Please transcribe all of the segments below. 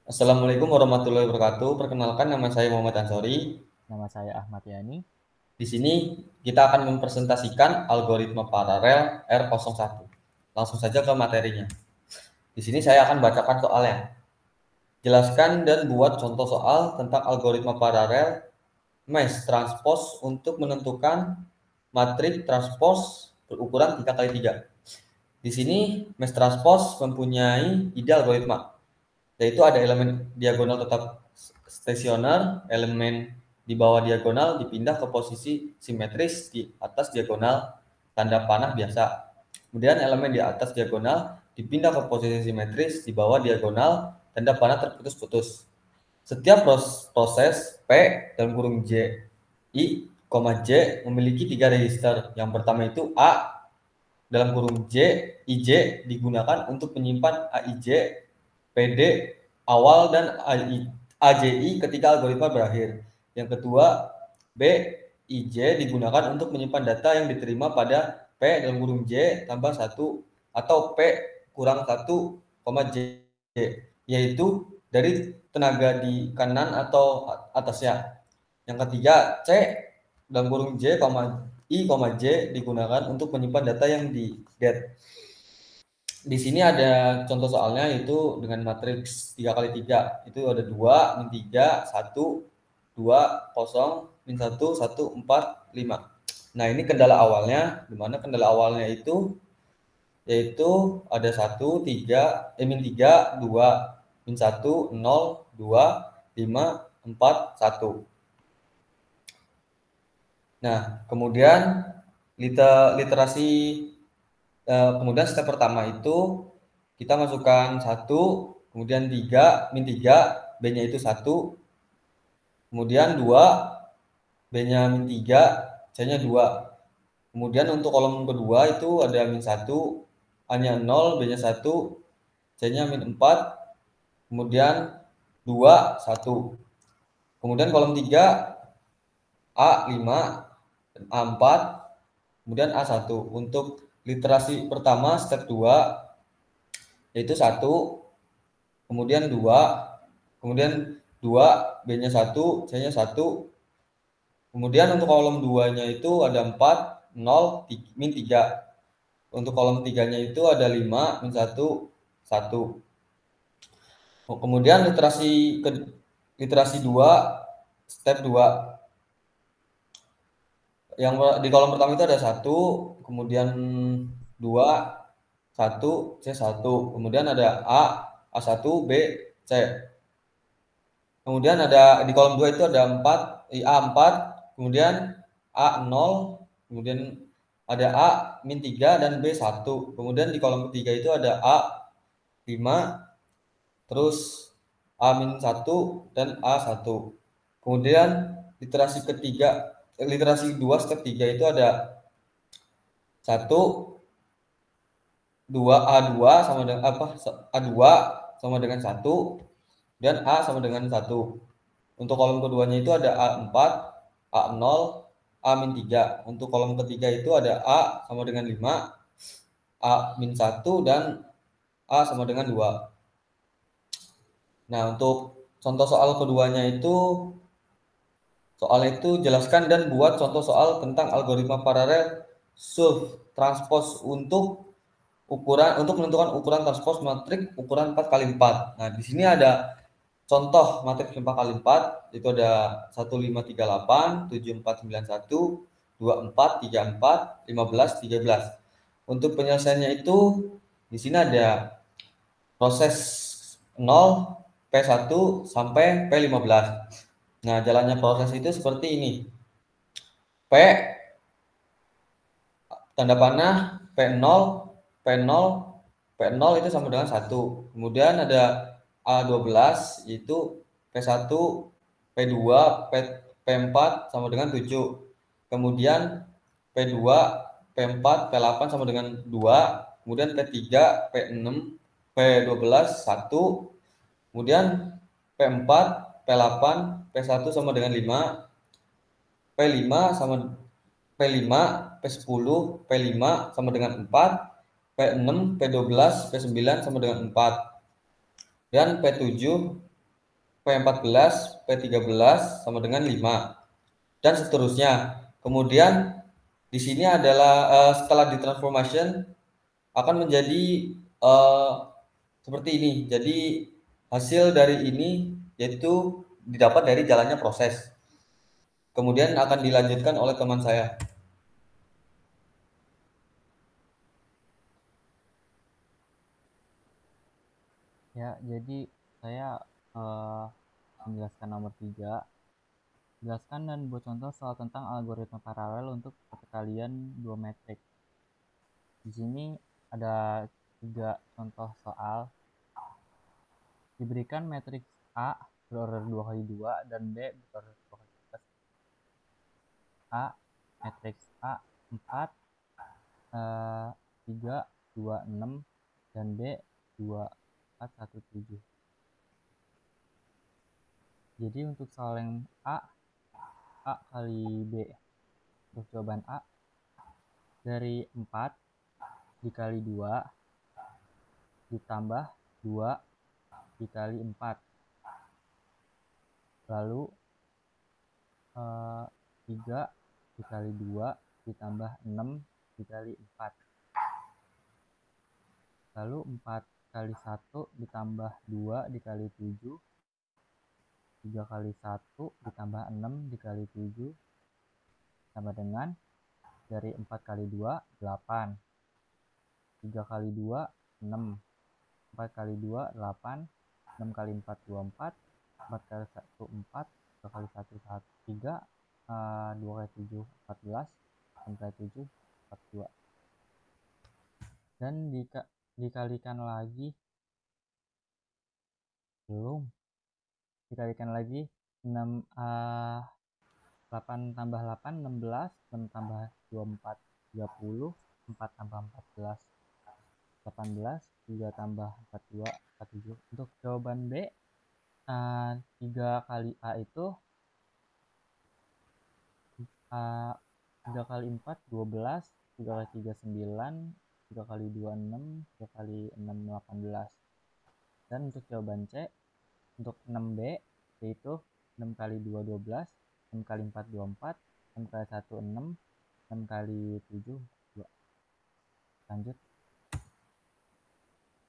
Assalamualaikum warahmatullahi wabarakatuh. Perkenalkan, nama saya Muhammad Ansori. Nama saya Ahmad Yani. Di sini kita akan mempresentasikan algoritma paralel R01. Langsung saja ke materinya. Di sini saya akan bacakan soalnya. Jelaskan dan buat contoh soal tentang algoritma paralel mesh transpose untuk menentukan matriks transpose berukuran 3 kali 3. Di sini mesh transpose mempunyai ide algoritma, yaitu ada elemen diagonal tetap stasioner, elemen di bawah diagonal dipindah ke posisi simetris di atas diagonal tanda panah biasa. Kemudian elemen di atas diagonal dipindah ke posisi simetris di bawah diagonal tanda panah terputus-putus. Setiap proses P dalam kurung J, I, J memiliki 3 register. Yang pertama itu A dalam kurung J, IJ digunakan untuk menyimpan AIJ, PD awal dan AJI ketika algoritma berakhir. Yang kedua, B, IJ digunakan untuk menyimpan data yang diterima pada P dalam kurung J tambah 1 atau P kurang 1, J, yaitu dari tenaga di kanan atau atasnya. Yang ketiga, C dalam kurung J, I, J digunakan untuk menyimpan data yang di get. Di sini ada contoh soalnya itu dengan matriks 3 kali 3. Itu ada 2, min 3, 1, 2, 0, min 1, 1, 4, 5. Nah, ini kendala awalnya, di mana kendala awalnya itu yaitu ada 1, 3, min 3, 2, min 1, 0, 2, 5, 4, 1. Nah, kemudian literasi kemudian step pertama itu kita masukkan 1, kemudian 3, min 3, B-nya itu 1, kemudian 2, B-nya min 3, C-nya 2. Kemudian untuk kolom kedua itu ada min 1, A-nya 0, B-nya 1, C-nya min 4, kemudian 2, 1. Kemudian kolom 3, A 5, A 4, kemudian A 1. Untuk literasi pertama step 2 yaitu 1, kemudian 2, kemudian 2, B-nya 1, C-nya 1. Kemudian untuk kolom 2-nya itu ada 4, 0, min 3. Untuk kolom 3-nya itu ada 5, min 1, 1. Kemudian literasi 2, step 2. Yang di kolom pertama itu ada 1, kemudian 2, 1, C 1. Kemudian ada A 1, B, C. Kemudian ada di kolom 2 itu ada 4, A 4, kemudian A 0, kemudian ada A min 3 dan B 1. Kemudian di kolom ketiga itu ada A 5, terus A min 1 dan A 1. Kemudian literasi 2 step 3 itu ada 1, 2, A2 sama dengan apa? A2 sama dengan 1 dan A sama dengan 1. Untuk kolom keduanya itu ada A4, A0, A-3. Untuk kolom ketiga itu ada A sama dengan 5, A-1 dan A sama dengan 2. Nah, untuk contoh soal keduanya itu jelaskan dan buat contoh soal tentang algoritma paralel solve transpose untuk menentukan ukuran transpose matriks ukuran 4 kali 4. Nah, di sini ada contoh matriks 4 kali 4, itu ada 1538, 7491, 2434, 1513. Untuk penyelesaiannya itu di sini ada proses 0, P1 sampai P15. Nah, jalannya proses itu seperti ini. P tanda panah P0, P0, P0 itu sama dengan 1. Kemudian ada A12 yaitu P1, P2, P4 sama dengan 7. Kemudian P2, P4, P8 sama dengan 2. Kemudian P3, P6, P12, 1. Kemudian P4, P8, P1 sama dengan 5. P5 sama P5, P10, P5 sama dengan 4, P6, P12, P9 sama dengan 4. Dan P7 P14, P13 sama dengan 5 dan seterusnya. Kemudian di sini adalah setelah ditransformation akan menjadi eh, seperti ini. Jadi hasil dari ini yaitu didapat dari jalannya proses. Kemudian akan dilanjutkan oleh teman saya. Ya, jadi saya menjelaskan nomor 3. Jelaskan dan buat contoh soal tentang algoritma paralel untuk perkalian dua metrik. Di sini ada 3 contoh soal. Diberikan matriks A berorder 2 kali 2 dan B berorder 2 kali 3. A, matriks A 4, 3, 2, 6, dan B 2, 4, 1, 7. Jadi untuk soal yang A kali B. Untuk jawaban A, dari 4 dikali 2 ditambah 2 dikali 4. Lalu 3 dikali 2 ditambah 6 dikali 4. Lalu 4 kali 1 ditambah 2 dikali 7. 3 kali 1 ditambah 6 dikali 7 sama dengan dari 4 kali 2, 8. 3 kali 2, 6. 4 kali 2, 8. 6 kali 4, 24. 4 kali 1, 4. 2 kali 1, 3. 2 kali 7, 14. 6 kali 7, 42. Dan dikalikan lagi. Belum. Dikalikan lagi 6, 8 tambah 8, 16. 6 tambah 24, 30. 4 tambah 14, 18. 3 tambah 42, 47. Untuk jawaban B, 3 kali A itu 3 kali 4, 12. 3 kali 3, 9. 3 kali 2, 6. 3 kali 6, 18. Dan untuk jawaban C, untuk 6B, yaitu 6 kali 2, 12. 6 kali 4, 24. 6 kali 1, 6. 6 kali 7, 2. Lanjut.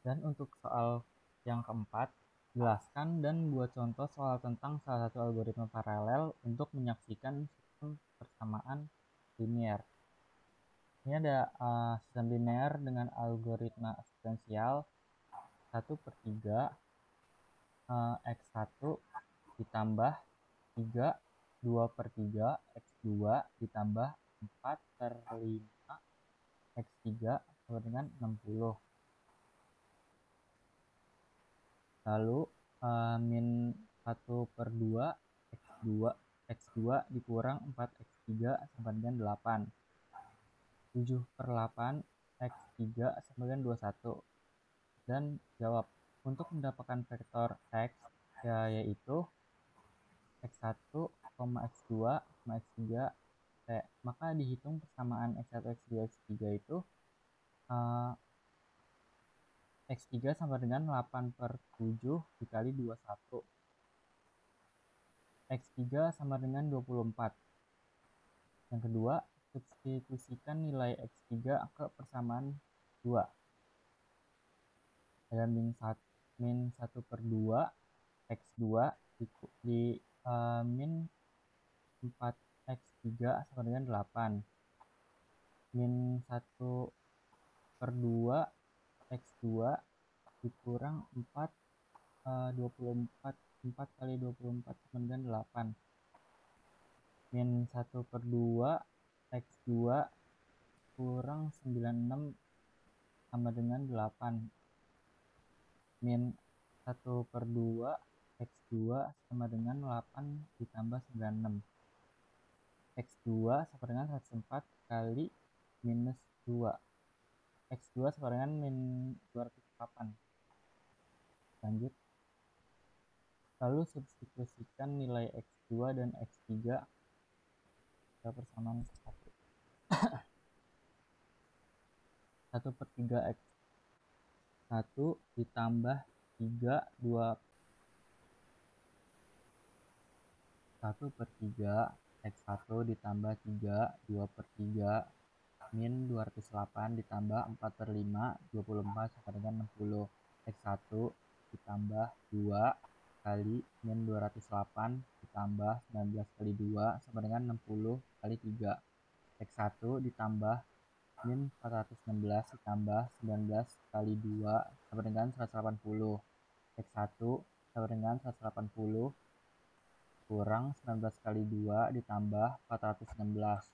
Dan untuk soal yang keempat, jelaskan dan buat contoh soal tentang salah satu algoritma paralel untuk menyaksikan sistem persamaan linear. Ini ada sistem linear dengan algoritma eksponensial 1/3 X1 ditambah 3 2/3 X2 ditambah 4/5 X3 sama dengan 60. Lalu min 1/2 X2 dikurang 4X3 sama dengan 8. 7/8 X3 sama dengan 21. Dan jawab. Untuk mendapatkan vektor X yaitu X1, X2, X3, maka dihitung persamaan X1, X2, X3 itu X3 sama dengan 8/7 dikali 21. X3 sama dengan 24. Yang kedua, substitusikan nilai X3 ke persamaan 2. Ada min 1/2 X2 di min 4X3 sama dengan 8. Min 1/2 X2 dikurang 4, 24. 4 kali 24 sama dengan 8. Min 1/2 X2 kurang 96 sama dengan 8. Min 1/2 X2 sama dengan 8 ditambah 96. X2 sama dengan 104 kali minus 2. X2 sama dengan min 208. Lanjut. Lalu substitusikan nilai X2 dan X3 ke persamaan 1. 1/3 X1 ditambah 3, 2 1/3 X1 ditambah 3, 2/3 min 208 ditambah 4/5, 24 sama dengan 60. X1 ditambah 2 kali min 208 ditambah 19 kali 2 sama dengan 60 kali 3. X1 ditambah min 416 ditambah 19 kali 2 sama dengan 180. X1 sama dengan 180 kurang 19 kali 2 ditambah 416.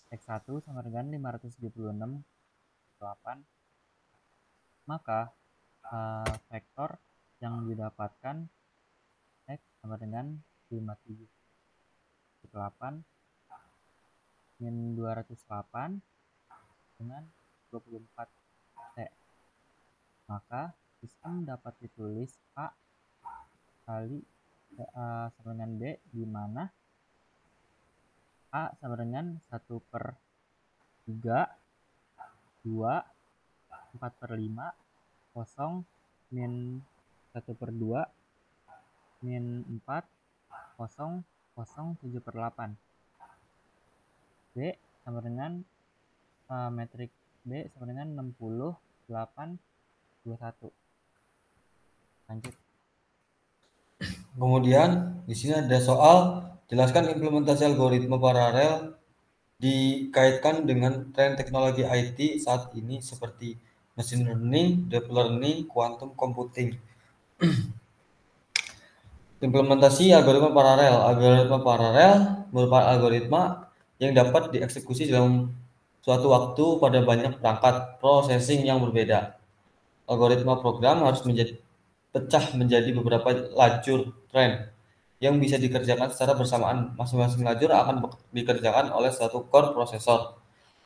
X1 sama dengan 576,8. Maka vektor yang didapatkan X sama dengan 578 min 208 dengan 24T. Maka sistem dapat ditulis A kali sama dengan B, di mana A sama dengan 1/3, 2, 4/5, 0, min 1/2, min 4, 0, 0, 7/8. B sama dengan metrik B sama dengan 68,21. Lanjut. Kemudian di sini ada soal jelaskan implementasi algoritma paralel dikaitkan dengan tren teknologi IT saat ini seperti machine learning, deep learning, quantum computing. Implementasi algoritma paralel. Algoritma paralel merupakan algoritma yang dapat dieksekusi dalam suatu waktu pada banyak perangkat processing yang berbeda. Algoritma program harus pecah menjadi beberapa lajur tren yang bisa dikerjakan secara bersamaan. Masing-masing lajur akan dikerjakan oleh suatu core prosesor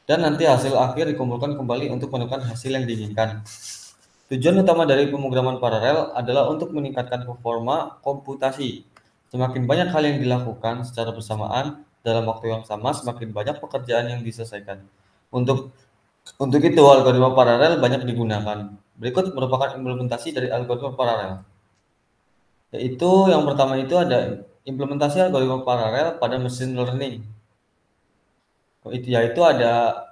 dan nanti hasil akhir dikumpulkan kembali untuk menemukan hasil yang diinginkan. Tujuan utama dari pemrograman paralel adalah untuk meningkatkan performa komputasi. Semakin banyak hal yang dilakukan secara bersamaan dalam waktu yang sama, semakin banyak pekerjaan yang diselesaikan. Untuk itu, algoritma paralel banyak digunakan. Berikut merupakan implementasi dari algoritma paralel. Yaitu yang pertama itu ada implementasi algoritma paralel pada machine learning. Yaitu ada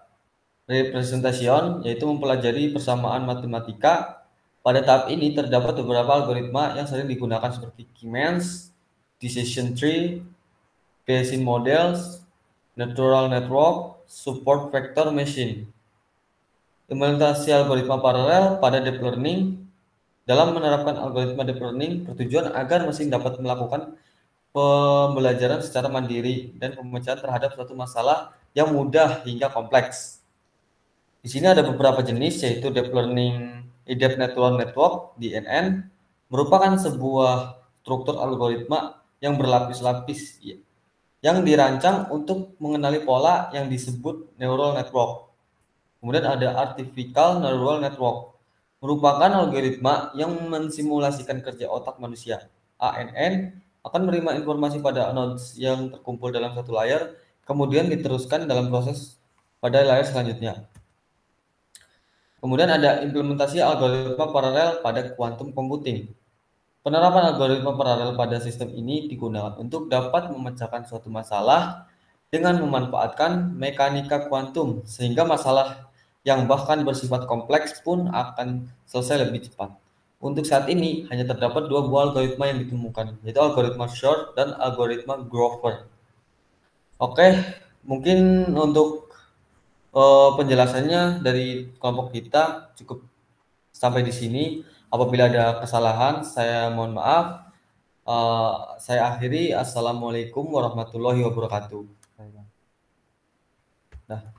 representation, yaitu mempelajari persamaan matematika. Pada tahap ini terdapat beberapa algoritma yang sering digunakan seperti K-means, decision tree, Bayesian models, neural network, support vector machine. Implementasi algoritma paralel pada deep learning. Dalam menerapkan algoritma deep learning bertujuan agar mesin dapat melakukan pembelajaran secara mandiri dan pemecahan terhadap suatu masalah yang mudah hingga kompleks. Di sini ada beberapa jenis, yaitu Deep Learning Deep Neural Network (DNN) merupakan sebuah struktur algoritma yang berlapis-lapis yang dirancang untuk mengenali pola yang disebut neural network. Kemudian ada Artificial Neural Network, merupakan algoritma yang mensimulasikan kerja otak manusia. ANN akan menerima informasi pada nodes yang terkumpul dalam satu layar, kemudian diteruskan dalam proses pada layar selanjutnya. Kemudian ada implementasi algoritma paralel pada quantum computing. Penerapan algoritma paralel pada sistem ini digunakan untuk dapat memecahkan suatu masalah dengan memanfaatkan mekanika kuantum, sehingga masalah yang bahkan bersifat kompleks pun akan selesai lebih cepat. Untuk saat ini hanya terdapat dua buah algoritma yang ditemukan, yaitu algoritma Shor dan algoritma Grover. Oke, mungkin untuk penjelasannya dari kelompok kita cukup sampai di sini. Apabila ada kesalahan, saya mohon maaf. Saya akhiri. Assalamualaikum warahmatullahi wabarakatuh. Baik, Bang. Nah.